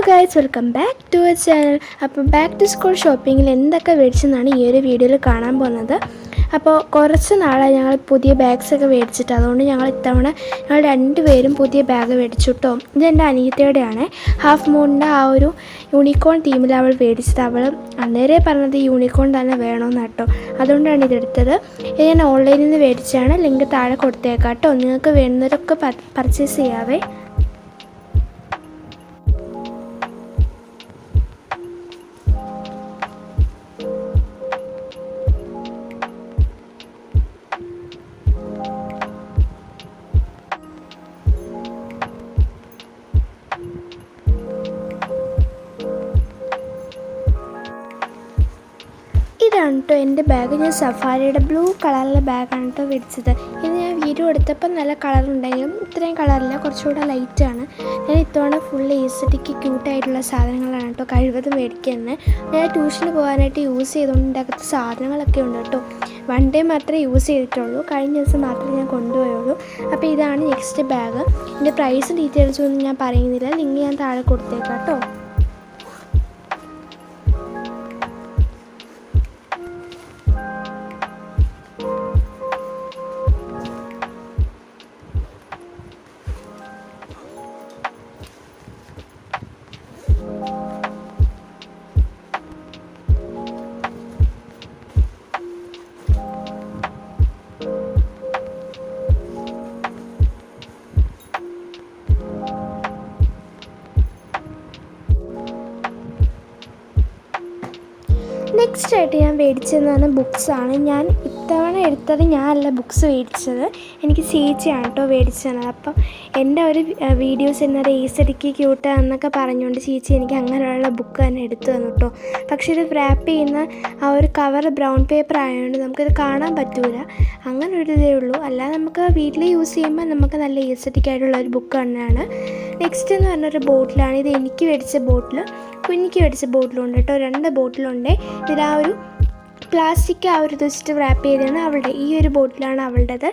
Guys, welcome back to our channel. അപ്പോൾ back to school ഷോപ്പിങ്ങിൽ എന്തൊക്കെ മേടിച്ചെന്നാണ് ഈ ഒരു വീഡിയോയിൽ കാണാൻ പോകുന്നത്. അപ്പോൾ കുറച്ച് നാളായി ഞങ്ങൾ പുതിയ ബാഗ്സൊക്കെ മേടിച്ചിട്ട്, അതുകൊണ്ട് ഞങ്ങൾ ഇത്തവണ രണ്ടുപേരും പുതിയ ബാഗ് മേടിച്ചു കേട്ടോ. ഇതെൻ്റെ അനിയത്തിയുടെയാണ്. ഹാഫ് മൂണിൻ്റെ ആ ഒരു യൂണിക്കോൺ തീമിൽ അവൾ മേടിച്ചത്. അവൾ അന്നേരെ പറഞ്ഞത് യൂണിക്കോൺ തന്നെ വേണമെന്ന് കേട്ടോ. അതുകൊണ്ടാണ് ഇതെടുത്തത്. ഇത് ഞാൻ ഓൺലൈനിൽ നിന്ന് മേടിച്ചാണ്. ലിങ്ക് താഴെ കൊടുത്തേക്കാം കേട്ടോ. നിങ്ങൾക്ക് വേണ്ടുന്നവരൊക്കെ പർച്ചേസ് ചെയ്യാവേ. ഇതാണ് കേട്ടോ എൻ്റെ ബാഗ്. ഞാൻ സഫാരിയുടെ ബ്ലൂ കളറിലെ ബാഗാണ് കേട്ടോ മേടിച്ചത്. ഇത് ഞാൻ വീഡിയോ എടുത്തപ്പോൾ നല്ല കളറുണ്ടെങ്കിലും ഇത്രയും കളറില്ല, കുറച്ചുകൂടെ ലൈറ്റാണ്. ഞാൻ ഇത്തവണ ഫുൾ എസ്തെറ്റിക്ക് ക്യൂട്ടായിട്ടുള്ള സാധനങ്ങളാണ് കേട്ടോ കഴിവതും മേടിക്കുന്നത്. ഞാൻ ട്യൂഷന് പോകാനായിട്ട് യൂസ് ചെയ്തുകൊണ്ട് ഇതിൻ്റെ അകത്ത് സാധനങ്ങളൊക്കെ ഉണ്ട് കേട്ടോ. വൺ ഡേ മാത്രമേ യൂസ് ചെയ്തിട്ടുള്ളൂ, കഴിഞ്ഞ ദിവസം മാത്രമേ ഞാൻ കൊണ്ടുപോയുള്ളൂ. അപ്പോൾ ഇതാണ് നെക്സ്റ്റ് ബാഗ്. ഇതിൻ്റെ പ്രൈസും ഡീറ്റെയിൽസും ഒന്നും ഞാൻ പറയുന്നില്ല, ലിങ്ക് ഞാൻ താഴെ കൊടുത്തേക്കാം കേട്ടോ. നെക്സ്റ്റ് ആയിട്ട് ഞാൻ മേടിച്ചതെന്ന് ബുക്സാണ്. ഞാൻ ഇത്തവണ എടുത്തത് ഞാനല്ല ബുക്സ് മേടിച്ചത്, എനിക്ക് ചേച്ചിയാണ് കേട്ടോ മേടിച്ചത്. അപ്പം എൻ്റെ ഒരു വീഡിയോസ് എന്നത് എസ്തെറ്റിക്ക് ക്യൂട്ട് എന്നൊക്കെ പറഞ്ഞുകൊണ്ട് ചേച്ചി എനിക്ക് അങ്ങനെയുള്ള ബുക്ക് തന്നെ എടുത്തു തന്നു കേട്ടോ. പക്ഷേ ഇത് റാപ്പ് ചെയ്യുന്ന ആ ഒരു കവർ ബ്രൗൺ പേപ്പർ ആയതുകൊണ്ട് നമുക്കിത് കാണാൻ പറ്റില്ല. അങ്ങനെ ഒരു ഇതേ ഉള്ളൂ. അല്ലാതെ നമുക്ക് വീട്ടിൽ യൂസ് ചെയ്യുമ്പോൾ നമുക്ക് നല്ല എസ്തെറ്റിക് ആയിട്ടുള്ള ഒരു ബുക്ക് തന്നെയാണ്. നെക്സ്റ്റ് എന്ന് പറഞ്ഞൊരു ബോട്ടിലാണ്. ഇത് എനിക്ക് മേടിച്ച ബോട്ടിൽ, കുഞ്ഞിക്ക് മേടിച്ച ബോട്ടിലുണ്ട് കേട്ടോ. 2 ബോട്ടിലുണ്ട്. ഇതിൽ ആ ഒരു പ്ലാസ്റ്റിക് ആ ഒരു ജസ്റ്റ് റാപ്പ് ചെയ്താണ് അവളുടെ. ഈ ഒരു ബോട്ടിലാണ് അവളുടേത്.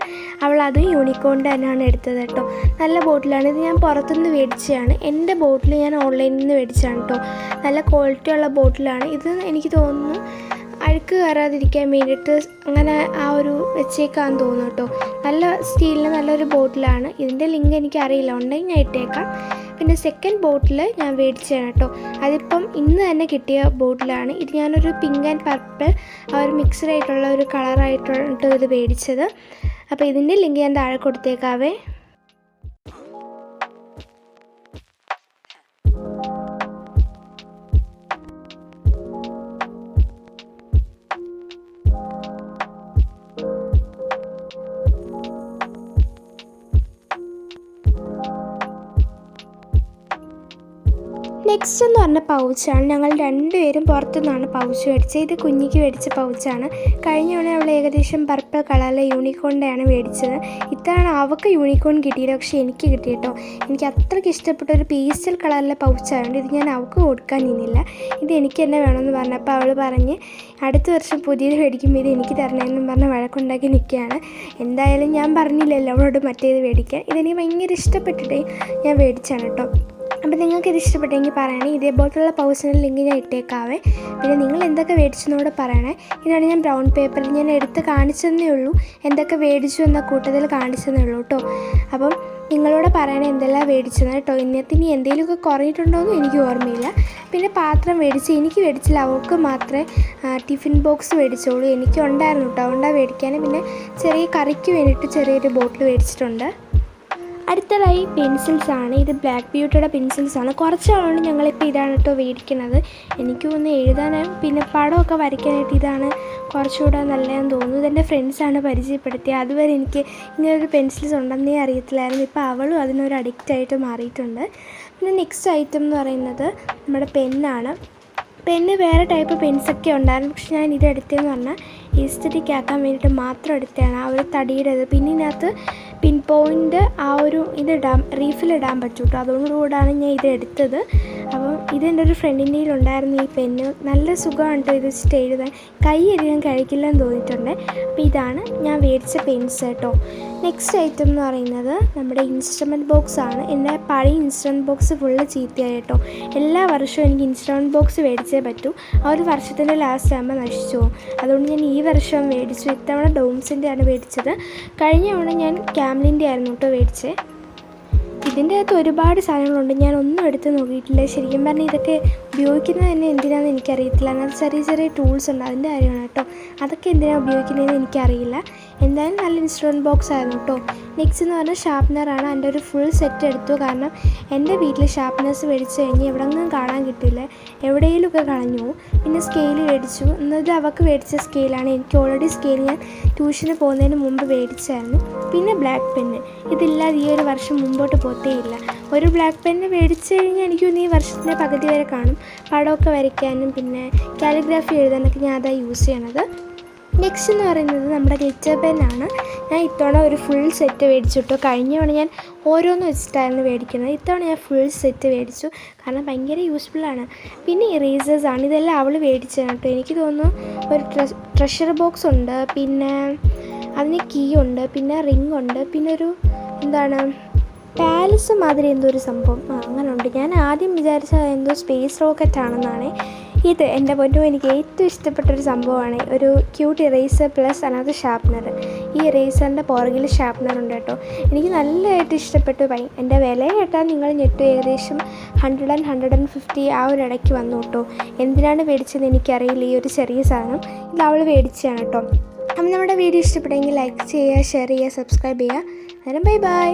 അവൾ അതും യൂണിക്കോണിൻ്റെ തന്നെയാണ് എടുത്തത് കേട്ടോ. നല്ല ബോട്ടിലാണ്. ഇത് ഞാൻ പുറത്തുനിന്ന് മേടിച്ചതാണ്. എൻ്റെ ബോട്ടിൽ ഞാൻ ഓൺലൈനിൽ നിന്ന് മേടിച്ചതാണ് കേട്ടോ. നല്ല ക്വാളിറ്റി ഉള്ള ബോട്ടിലാണ്. ഇത് എനിക്ക് തോന്നുന്നു അഴുക്ക് കയറാതിരിക്കാൻ വേണ്ടിയിട്ട് അങ്ങനെ ആ ഒരു വെച്ചേക്കാന്ന് തോന്നുന്നു കേട്ടോ. നല്ല സ്റ്റീലിന് നല്ലൊരു ബോട്ടിലാണ്. ഇതിൻ്റെ ലിങ്ക് എനിക്കറിയില്ല, ഉണ്ടെങ്കിൽ ഞാൻ ഇട്ടേക്കാം. പിന്നെ സെക്കൻഡ് ബോട്ടിൽ ഞാൻ മേടിച്ചതാണ് കേട്ടോ. അതിപ്പം ഇന്ന് തന്നെ കിട്ടിയ ബോട്ടിലാണ്. ഇത് ഞാനൊരു പിങ്ക് ആൻഡ് പർപ്പിൾ ആ ഒരു മിക്സ്ഡ് ആയിട്ടുള്ള ഒരു കളറായിട്ടാണ് ഇത് മേടിച്ചത്. അപ്പോൾ ഇതിൻ്റെ ലിങ്ക് ഞാൻ താഴെ കൊടുത്തേക്കാവേ. നെക്സ്റ്റ് എന്ന് പറഞ്ഞ പൗച്ചാണ്. ഞങ്ങൾ രണ്ടുപേരും പുറത്തുനിന്നാണ് പൗച്ച് മേടിച്ചത്. ഇത് കുഞ്ഞിക്ക് മേടിച്ച പൗച്ചാണ്. കഴിഞ്ഞ തവണ അവൾ ഏകദേശം പർപ്പിൾ കളറിലെ യൂണിക്കോണിൻ്റെയാണ് മേടിച്ചത്. ഇത്തവണ അവൾക്ക് യൂണിക്കോൺ കിട്ടിയില്ല, പക്ഷേ എനിക്ക് കിട്ടി കേട്ടോ. എനിക്ക് അത്രയ്ക്ക് ഇഷ്ടപ്പെട്ട ഒരു പേസ്റ്റൽ കളറിലെ പൗച്ചായതുകൊണ്ട് ഇത് ഞാൻ അവൾക്ക് കൊടുക്കാൻ നിന്നില്ല. ഇത് എനിക്ക് തന്നെ വേണമെന്ന് പറഞ്ഞപ്പോൾ അവൾ പറഞ്ഞ് അടുത്ത വർഷം പുതിയത് മേടിക്കുമ്പോൾ ഇത് എനിക്ക് തരണമെന്നും പറഞ്ഞ് വഴക്കുണ്ടാക്കി നിൽക്കുകയാണ്. എന്തായാലും ഞാൻ പറഞ്ഞില്ലല്ലോ അവളോട് മറ്റേത് മേടിക്കാൻ. ഇതെനിക്ക് ഭയങ്കര ഇഷ്ടപ്പെട്ടിട്ടേ ഞാൻ മേടിച്ചാണ് കേട്ടോ. അപ്പോൾ നിങ്ങൾക്ക് ഇത് ഇഷ്ടപ്പെട്ടെങ്കിൽ പറയണേ. ഇതേപോലത്തുള്ള പൗച്ചിൻ്റെ ലിങ്ക് ഞാൻ ഇട്ടേക്കാവേ. പിന്നെ നിങ്ങൾ എന്തൊക്കെ മേടിച്ചെന്നോട് പറയണേ. ഇതാണ് ഞാൻ ബ്രൗൺ പേപ്പറിൽ ഞാൻ എടുത്ത് കാണിച്ചതന്നേ ഉള്ളൂ. എന്തൊക്കെ മേടിച്ചു എന്ന കൂട്ടത്തിൽ കാണിച്ചതന്നേ ഉള്ളൂ കേട്ടോ. അപ്പം നിങ്ങളോട് പറയണേ എന്തെല്ലാം മേടിച്ചത് കേട്ടോ. ഇനി എന്തെങ്കിലുമൊക്കെ കുറഞ്ഞിട്ടുണ്ടോയെന്നും എനിക്ക് ഓർമ്മയില്ല. പിന്നെ പാത്രം മേടിച്ച് എനിക്ക് മേടിച്ചില്ല, അവൾക്ക് മാത്രമേ ടിഫിൻ ബോക്സ് മേടിച്ചോളൂ. എനിക്ക് ഉണ്ടായിരുന്നു കേട്ടോ, അതുകൊണ്ടാണ് മേടിക്കാൻ. പിന്നെ ചെറിയ കറിക്ക് വേണ്ടിയിട്ട് ചെറിയൊരു ബോട്ടിൽ മേടിച്ചിട്ടുണ്ട്. അടുത്തതായി പെൻസിൽസാണ്. ഇത് ബ്ലാക്ക് ബ്യൂട്ടിയുടെ പെൻസിൽസാണ്. കുറച്ച് നാളുകൊണ്ട് ഞങ്ങളിപ്പോൾ ഇതാണ് കേട്ടോ മേടിക്കുന്നത്. എനിക്ക് ഒന്ന് എഴുതാനും പിന്നെ പടമൊക്കെ വരയ്ക്കാനായിട്ട് ഇതാണ് കുറച്ചുകൂടെ നല്ലതെന്ന് തോന്നുന്നു. ഇതെൻ്റെ ഫ്രണ്ട്സാണ് പരിചയപ്പെടുത്തിയത്. അതുവരെ എനിക്ക് ഇങ്ങനൊരു പെൻസിൽസ് ഉണ്ടെന്നേ അറിയത്തില്ലായിരുന്നു. ഇപ്പോൾ അവളും അതിനൊരു അഡിക്റ്റായിട്ട് മാറിയിട്ടുണ്ട്. പിന്നെ നെക്സ്റ്റ് ഐറ്റം എന്ന് പറയുന്നത് നമ്മുടെ പെന്നാണ്. പെന്ന് വേറെ ടൈപ്പ് പെൻസൊക്കെ ഉണ്ടായിരുന്നു, പക്ഷെ ഞാൻ ഇത് എടുത്തതെന്ന് പറഞ്ഞാൽ എസ്തെറ്റിക് ആക്കാൻ വേണ്ടിയിട്ട് മാത്രം എടുത്തതാണ്. ആ ഒരു തടിയുടേത്. പിന്നെ ഇതിനകത്ത് പിൻ പോയിൻ്റ് ആ ഒരു ഇതിടാൻ റീഫിലിടാൻ പറ്റും കേട്ടോ. അതുകൊണ്ടുകൂടാണ് ഞാൻ ഇത് എടുത്തത്. അപ്പം ഇതെൻ്റെ ഒരു ഫ്രണ്ടിൻ്റെ ഉണ്ടായിരുന്നു ഈ പെന്ന്. നല്ല സുഖമാണ് കേട്ടോ ഇത് വെച്ചിട്ട് എഴുതാൻ. കൈ അധികം കഴിക്കില്ലെന്ന് തോന്നിയിട്ടുണ്ട്. അപ്പോൾ ഇതാണ് ഞാൻ മേടിച്ച പെൻസ് കേട്ടോ. നെക്സ്റ്റ് ഐറ്റം എന്ന് പറയുന്നത് നമ്മുടെ ഇൻസ്ട്രുമെൻറ്റ് ബോക്സ് ആണ്. എൻ്റെ പഴയ ഇൻസ്ട്രുമെൻറ്റ് ബോക്സ് ഫുള്ള് ചീത്തയായി കേട്ടോ. എല്ലാ വർഷവും എനിക്ക് ഇൻസ്ട്രുമെൻറ്റ് ബോക്സ് മേടിച്ചേ പറ്റൂ. ആ ഒരു വർഷത്തിൻ്റെ ലാസ്റ്റ് ആകുമ്പോൾ നശിച്ചു പോകും. അതുകൊണ്ട് ഞാൻ ഈ വർഷം മേടിച്ചു. ഇത്തവണ ഡോംസിൻ്റെ ആണ് മേടിച്ചത്. കഴിഞ്ഞ തവണ ഞാൻ ക്യാമ്ലിൻ്റെ ആയിരുന്നു കേട്ടോ മേടിച്ചത്. ഇതിൻ്റെ അകത്ത് ഒരുപാട് സാധനങ്ങളുണ്ട്. ഞാൻ ഒന്നും എടുത്ത് നോക്കിയിട്ടില്ല. ശരിക്കും പറഞ്ഞാൽ ഇതൊക്കെ ഉപയോഗിക്കുന്നത് തന്നെ എന്തിനാണെന്ന് എനിക്കറിയത്തില്ല. എന്നാൽ ചെറിയ ചെറിയ ടൂൾസ് ഉണ്ട്, അതിൻ്റെ കാര്യമാണ് കേട്ടോ. അതൊക്കെ എന്തിനാണ് ഉപയോഗിക്കുന്നതെന്ന് എനിക്കറിയില്ല. എന്തായാലും നല്ല ഇൻസ്ട്രുമെൻറ്റ് ബോക്സ് ആയിരുന്നു കേട്ടോ. നെക്സ്റ്റ് എന്ന് പറഞ്ഞാൽ ഷാർപ്നറാണ്. എൻ്റെ ഒരു ഫുൾ സെറ്റ് എടുത്തു. കാരണം എൻ്റെ വീട്ടിൽ ഷാർപ്നേഴ്സ് മേടിച്ച് കഴിഞ്ഞ് എവിടെയൊന്നും കാണാൻ കിട്ടില്ല, എവിടെയെങ്കിലുമൊക്കെ കളഞ്ഞു പോകും. പിന്നെ സ്കെയിൽ മേടിച്ചു. എന്നിട്ട് അവൾക്ക് മേടിച്ച സ്കെയിലാണ്. എനിക്ക് ഓൾറെഡി സ്കെയിൽ ഞാൻ ട്യൂഷന് പോകുന്നതിന് മുമ്പ് മേടിച്ചായിരുന്നു. പിന്നെ ബ്ലാക്ക് പെന്ന്. ഇതില്ലാതെ ഈ ഒരു വർഷം മുമ്പോട്ട് പോത്തേയില്ല. ഒരു ബ്ലാക്ക് പെന്ന് മേടിച്ച് കഴിഞ്ഞാൽ എനിക്കൊന്ന് ഈ വർഷത്തിൻ്റെ പകുതി വരെ കാണും. പടമൊക്കെ വരയ്ക്കാനും പിന്നെ കാലിഗ്രാഫി എഴുതാനൊക്കെ ഞാൻ അതാണ് യൂസ് ചെയ്യണത്. നെക്സ്റ്റ് എന്ന് പറയുന്നത് നമ്മുടെ ഗ്ലിറ്റർ പെന്നാണ്. ഞാൻ ഇത്തവണ ഒരു ഫുൾ സെറ്റ് മേടിച്ചു കേട്ടോ. കഴിഞ്ഞ തവണ ഞാൻ ഓരോന്ന് വെച്ചിട്ടായിരുന്നു മേടിക്കുന്നത്. ഇത്തവണ ഞാൻ ഫുൾ സെറ്റ് മേടിച്ചു. കാരണം ഭയങ്കര യൂസ്ഫുള്ളാണ്. പിന്നെ ഇറേസേഴ്സാണ്. ഇതെല്ലാം അവൾ മേടിച്ചതാണ് കേട്ടോ. എനിക്ക് തോന്നുന്നു ഒരു ട്രഷർ ബോക്സ് ഉണ്ട്, പിന്നെ അതിന് കീ ഉണ്ട്, പിന്നെ റിംഗ് ഉണ്ട്, പിന്നെ ഒരു എന്താണ് പാലസ് മാതിരി എന്തോ ഒരു സംഭവം അങ്ങനെ ഉണ്ട്. ഞാൻ ആദ്യം വിചാരിച്ചത് എന്തോ സ്പേസ് റോക്കറ്റ് ആണെന്നാണ്. ഇത് എൻ്റെ പൊന്നോ എനിക്ക് ഏറ്റവും ഇഷ്ടപ്പെട്ടൊരു സംഭവമാണ്. ഒരു ക്യൂട്ട് ഇറേസർ പ്ലസ് അതിനകത്ത് ഷാർപ്നർ. ഈ ഇറേസറിൻ്റെ പുറകിൽ ഷാർപ്നർ ഉണ്ട് കേട്ടോ. എനിക്ക് നല്ലതായിട്ട് ഇഷ്ടപ്പെട്ടു. എൻ്റെ വില കേട്ടാൽ നിങ്ങൾ ഞെട്ടും. ഏകദേശം 100 and 150 ആ ഒരു ഇടയ്ക്ക് വന്നു കേട്ടോ. എന്തിനാണ് മേടിച്ചതെന്ന് എനിക്കറിയില്ല. ഈ ഒരു ചെറിയ സാധനം ഇത് അവൾ മേടിച്ചതാണ് കേട്ടോ. അപ്പം നമ്മുടെ വീഡിയോ ഇഷ്ടപ്പെട്ടെങ്കിൽ ലൈക്ക് ചെയ്യുക, ഷെയർ ചെയ്യുക, സബ്സ്ക്രൈബ് ചെയ്യുക. അന്നേരം ബൈ ബൈ.